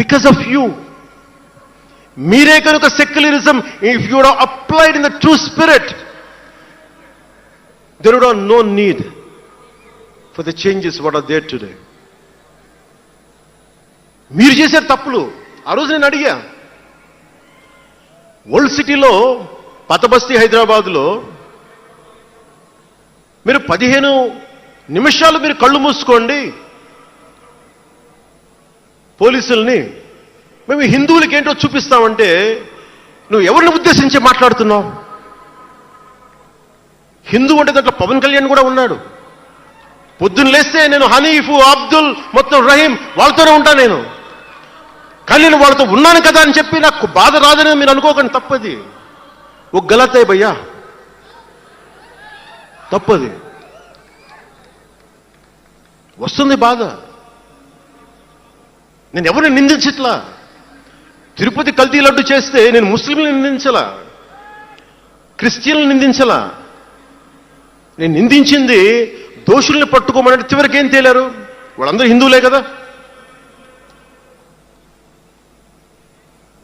Because of you. మీరే కనుక secularism, if you would applied in the true spirit, there would have no need for the changes what are there today. మీరు చేశారు తప్పులు. ఆ రోజు నేను అడిగా, ఓల్డ్ సిటీలో పతబస్తీ హైదరాబాద్లో మీరు 15 నిమిషాలు మీరు కళ్ళు మూసుకోండి పోలీసుల్ని, మేము హిందువులకి ఏంటో చూపిస్తామంటే నువ్వు ఎవరిని ఉద్దేశించి మాట్లాడుతున్నావు? హిందూ అంటే దాంట్లో పవన్ కళ్యాణ్ కూడా ఉన్నాడు. పొద్దున్న లేస్తే నేను హనీఫు, అబ్దుల్, మొత్తం రహీం వాళ్ళతోనే ఉంటాను నేను. కానీ నేను వాళ్ళతో ఉన్నాను కదా అని చెప్పి నాకు బాధ రాదని మీరు అనుకోకండి, తప్పది. ఓ గలతే భయ్యా, తప్పది. వస్తుంది బాధ. నేను ఎవరిని నిందించట్లా. తిరుపతి కల్తీ లడ్డు చేస్తే నేను ముస్లింలను నిందించలా, క్రిస్టియన్లను నిందించలా. నేను నిందించింది దోషుల్ని పట్టుకోమని. చివరికి ఏం తేలారు? వాళ్ళందరూ హిందువులే కదా.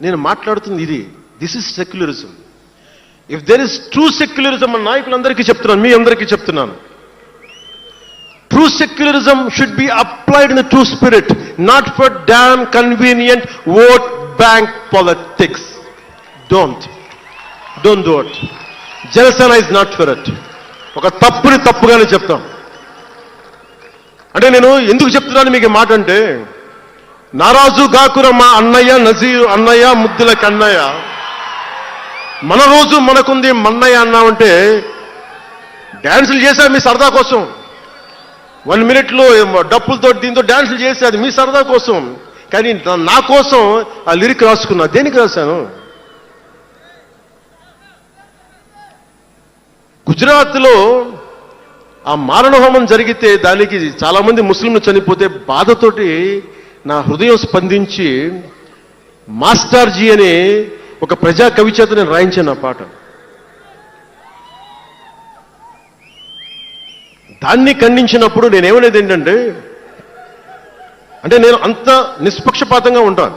నేను మాట్లాడుతుంది ఇది. This is secularism. If there is true secularism అని నాయకులందరికీ చెప్తున్నాను, మీ అందరికీ చెప్తున్నాను, true secularism should be applied in the true spirit, not for damn convenient vote bank politics. Don't do it. Janasena is not for it. ఒక తప్పుని తప్పుగానే చెప్తాం. అంటే నేను ఎందుకు చెప్తున్నాను మీకు మాట అంటే, నారాజు గాకుర మా అన్నయ్య నజీర్ అన్నయ్య, ముద్దుల కన్నయ్య, మన రోజు మనకుంది మన్నయ్య అన్నామంటే డ్యాన్సులు చేశా మీ సరదా కోసం. 1 minute డప్పులతో దీంతో డ్యాన్సులు చేసి అది మీ సరదా కోసం. కానీ నా కోసం ఆ లిరిక్ రాసుకున్నా. దేనికి రాశాను? గుజరాత్లో ఆ మారణ హోమం జరిగితే దానికి చాలా మంది ముస్లింలు చనిపోతే బాధతోటి నా హృదయం స్పందించి మాస్టర్జీ అనే ఒక ప్రజా కవి చేత నేను రాయించాను ఆ పాట. దాన్ని ఖండించినప్పుడు నేనేమనేది ఏంటంటే, అంటే నేను అంత నిష్పక్షపాతంగా ఉంటాను.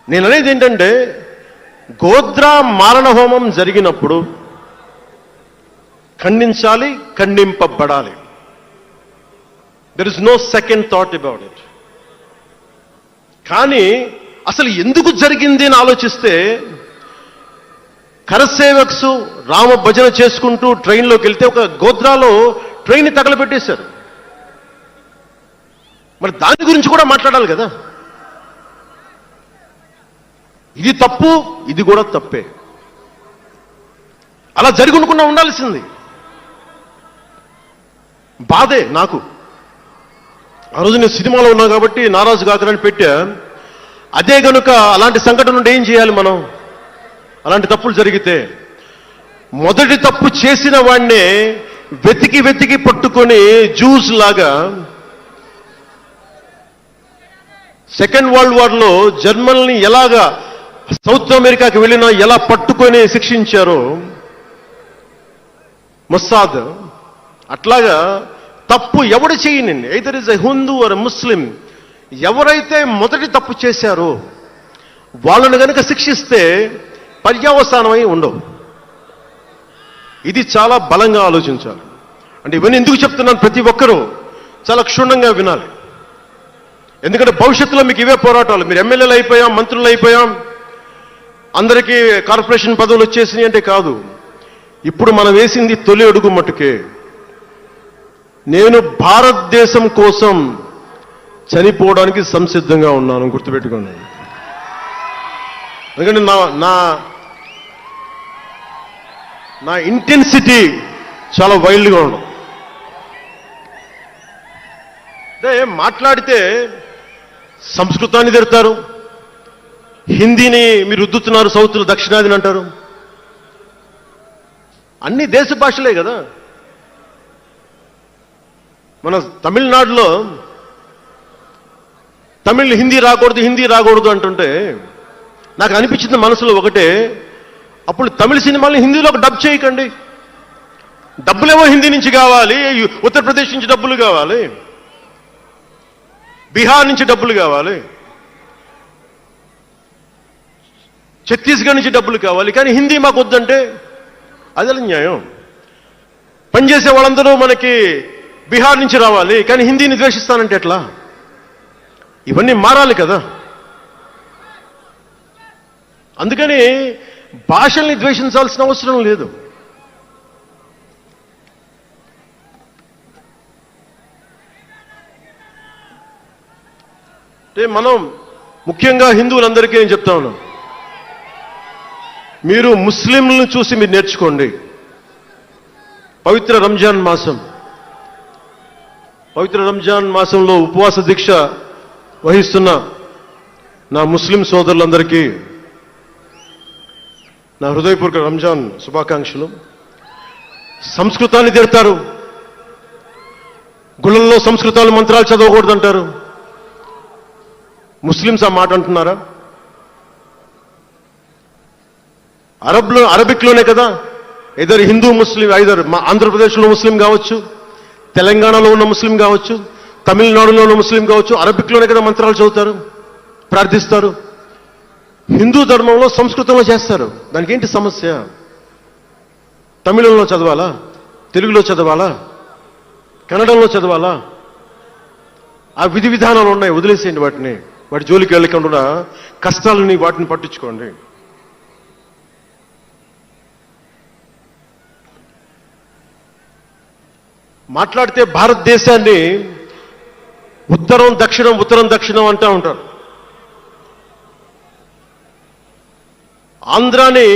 నేను అనేది ఏంటంటే, గోద్రా మారణ హోమం జరిగినప్పుడు ఖండించాలి, ఖండింపబడాలి. There is no second thought about it. కానీ అసలు ఎందుకు జరిగింది అని ఆలోచిస్తే, కరసేవక్స్ రామ భజన చేసుకుంటూ ట్రైన్లోకి వెళ్తే ఒక గోద్రాలో ట్రైన్ తగలబెట్టేశారు. మరి దాని గురించి కూడా మాట్లాడాలి కదా. ఇది తప్పు, ఇది కూడా తప్పే. అలా జరుగుకుండా ఉండాల్సింది. బాధే నాకు. ఆ రోజు నేను సినిమాలో ఉన్నా కాబట్టి నారాజు గాకరని పెట్టా. అదే కనుక అలాంటి సంఘటన నుండి ఏం చేయాలి మనం? అలాంటి తప్పులు జరిగితే మొదటి తప్పు చేసిన వాడినే వెతికి వెతికి పట్టుకొని జ్యూస్ లాగా సెకండ్ వరల్డ్ వార్లో జర్మనీని ఎలాగా సౌత్ అమెరికాకి వెళ్ళినా ఎలా పట్టుకొని శిక్షించారో మొస్సాద్, అట్లాగా తప్పు ఎవడు చేయనండి, either is a Hindu or Muslim, ఎవరైతే మొదటి తప్పు చేశారో వాళ్ళని కనుక శిక్షిస్తే పర్యవసానమై ఉండవు. ఇది చాలా బలంగా ఆలోచించాలి. అంటే ఇవన్నీ ఎందుకు చెప్తున్నాను, ప్రతి ఒక్కరూ చాలా క్షుణ్ణంగా వినాలి. ఎందుకంటే భవిష్యత్తులో మీకు ఇవే పోరాటాలు. మీరు ఎమ్మెల్యేలు అయిపోయాం, మంత్రులు అయిపోయాం, అందరికీ కార్పొరేషన్ పదవులు వచ్చేసినాయి అంటే కాదు. ఇప్పుడు మనం వేసింది తొలి అడుగు మట్టుకే. నేను భారతదేశం కోసం చనిపోవడానికి సంసిద్ధంగా ఉన్నాను, గుర్తుపెట్టుకోండి. ఎందుకంటే నా ఇంటెన్సిటీ చాలా వైల్డ్గా ఉండదు. అంటే మాట్లాడితే సంస్కృతాన్ని తిడతారు, హిందీని మీరు రుద్దుతున్నారు, సౌత్లో దక్షిణాదిని అంటారు. అన్ని దేశ భాషలే కదా. మన తమిళనాడులో తమిళ్ హిందీ రాకూడదు అంటుంటే నాకు అనిపించింది మనసులో ఒకటే, అప్పుడు తమిళ సినిమాల్ని హిందీలోకి డబ్ చేయకండి. డబ్బులేమో హిందీ నుంచి కావాలి, ఉత్తరప్రదేశ్ నుంచి డబ్బులు కావాలి. బీహార్ నుంచి డబ్బులు కావాలి, ఛత్తీస్గఢ్ నుంచి డబ్బులు కావాలి, కానీ హిందీ మాకు వద్దంటే అదే న్యాయం. పనిచేసే వాళ్ళందరూ మనకి బీహార్ నుంచి రావాలి, కానీ హిందీని ద్వేషిస్తానంటే ఎట్లా? ఇవన్నీ మారాలి కదా. అందుకని భాషల్ని ద్వేషించాల్సిన అవసరం లేదు. అంటే మనం ముఖ్యంగా హిందువులందరికీ నేను చెప్తా ఉన్నాను, మీరు ముస్లింలను చూసి మీరు నేర్చుకోండి. పవిత్ర రంజాన్ మాసంలో ఉపవాస దీక్ష వహిస్తున్న నా ముస్లిం సోదరులందరికీ నా హృదయపూర్వక రంజాన్ శుభాకాంక్షలు. సంస్కృతాన్ని తిడతారు, గుళ్ళల్లో సంస్కృతాలు మంత్రాలు చదవకూడదంటారు. ముస్లిమ్స్ ఆ మాట అంటున్నారా? అరబిక్లోనే కదా, ఇద్దరు హిందూ ముస్లిం, ఐదరు ఆంధ్రప్రదేశ్లో ముస్లిం కావచ్చు, తెలంగాణలో ఉన్న ముస్లిం కావచ్చు, తమిళనాడులో ఉన్న ముస్లిం కావచ్చు, అరబిక్లోనే కదా మంత్రాలు చదువుతారు, ప్రార్థిస్తారు. హిందూ ధర్మంలో సంస్కృతంలో చేస్తారు. దానికి ఏంటి సమస్య? తమిళంలో చదవాలా, తెలుగులో చదవాలా, కన్నడంలో చదవాలా? ఆ విధి విధానాలు ఉన్నాయి, వదిలేసేయండి వాటిని. వాటి జోలికి వెళ్ళకుండా కష్టాలని వాటిని పట్టించుకోండి. మాట్లాడితే భారతదేశాన్ని ఉత్తరం దక్షిణం అంటూ ఉంటారు. ఆంధ్రాని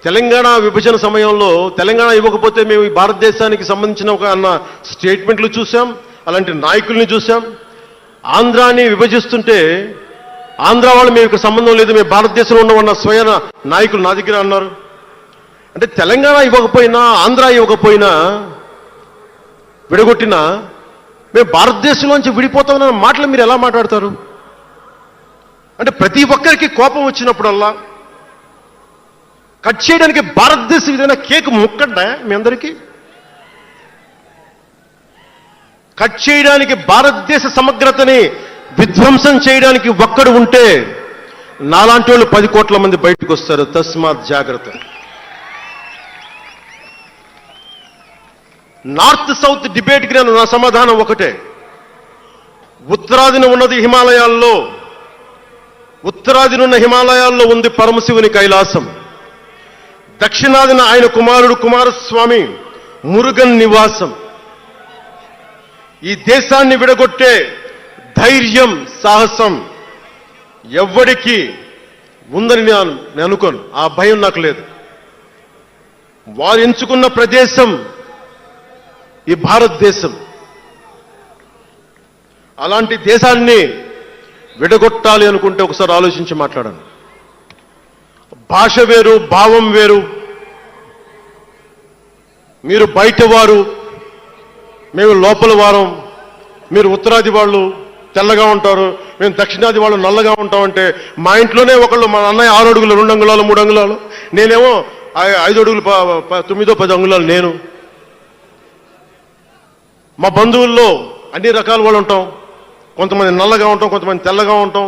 తెలంగాణ విభజన సమయంలో తెలంగాణ ఇవ్వకపోతే మేము ఈ భారతదేశానికి సంబంధించిన ఒక అన్న స్టేట్మెంట్లు చూసాం, అలాంటి నాయకుల్ని చూసాం. ఆంధ్రాని విభజిస్తుంటే ఆంధ్ర వాళ్ళు మీకు సంబంధం లేదు, మేము భారతదేశంలో ఉన్న స్వయం నాయకులు నా దగ్గర అన్నారు. అంటే తెలంగాణ ఇవ్వకపోయినా, ఆంధ్ర ఇవ్వకపోయినా, విడగొట్టినా మేము భారతదేశంలోంచి విడిపోతామన్న మాటలు మీరు ఎలా మాట్లాడతారు? అంటే ప్రతి ఒక్కరికి కోపం వచ్చినప్పుడల్లా కట్ చేయడానికి భారతదేశం ఏదైనా కేక్ ముక్కండా మీ అందరికీ? కట్ చేయడానికి, భారతదేశ సమగ్రతని విధ్వంసం చేయడానికి ఒక్కడు ఉంటే నాలాంటి వాళ్ళు 10 కోట్ల మంది బయటకు వస్తారు. తస్మాత్ జాగ్రత్త. నార్త్ సౌత్ డిబేట్కి నా సమాధానం ఒకటే. ఉత్తరాదిన ఉన్నది హిమాలయాల్లో, ఉత్తరాదినున్న హిమాలయాల్లో ఉంది పరమశివుని కైలాసం. దక్షిణాదిన ఆయన కుమారుడు కుమారస్వామి మురుగన్ నివాసం. ఈ దేశాన్ని విడగొట్టే ధైర్యం, సాహసం ఎవ్వడికి ఉందని నేను అనుకోను. ఆ భయం నాకు లేదు. వారు ఎంచుకున్న ప్రదేశం ఈ భారతదేశం. అలాంటి దేశాన్ని విడగొట్టాలి అనుకుంటే ఒకసారి ఆలోచించి మాట్లాడాను. భాష వేరు, భావం వేరు. మీరు బయట వారు, మేము లోపల వారం. మీరు ఉత్తరాది వాళ్ళు తెల్లగా ఉంటారు, మేము దక్షిణాది వాళ్ళు నల్లగా ఉంటామంటే, మా ఇంట్లోనే ఒకళ్ళు, మా అన్నయ్య 6 అడుగులు 2 అంగుళాలు 3 అంగుళాలు, నేనేమో 5 అడుగులు 9-10 అంగుళాలు నేను. మా బంధువుల్లో అన్ని రకాల వాళ్ళు ఉంటాం. కొంతమంది నల్లగా ఉంటాం, కొంతమంది తెల్లగా ఉంటాం.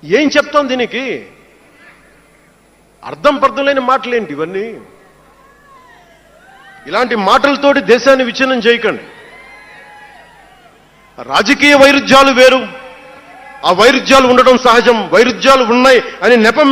ఏం చెప్తాం దీనికి? అర్థం పర్థం లేని మాటలేంటి ఇవన్నీ? ఇలాంటి మాటలతోటి దేశాన్ని విచ్ఛిన్నం చేయకండి. రాజకీయ వైరుధ్యాలు వేరు, ఆ వైరుధ్యాలు ఉండడం సహజం. వైరుధ్యాలు ఉన్నాయి అని నెపం మీద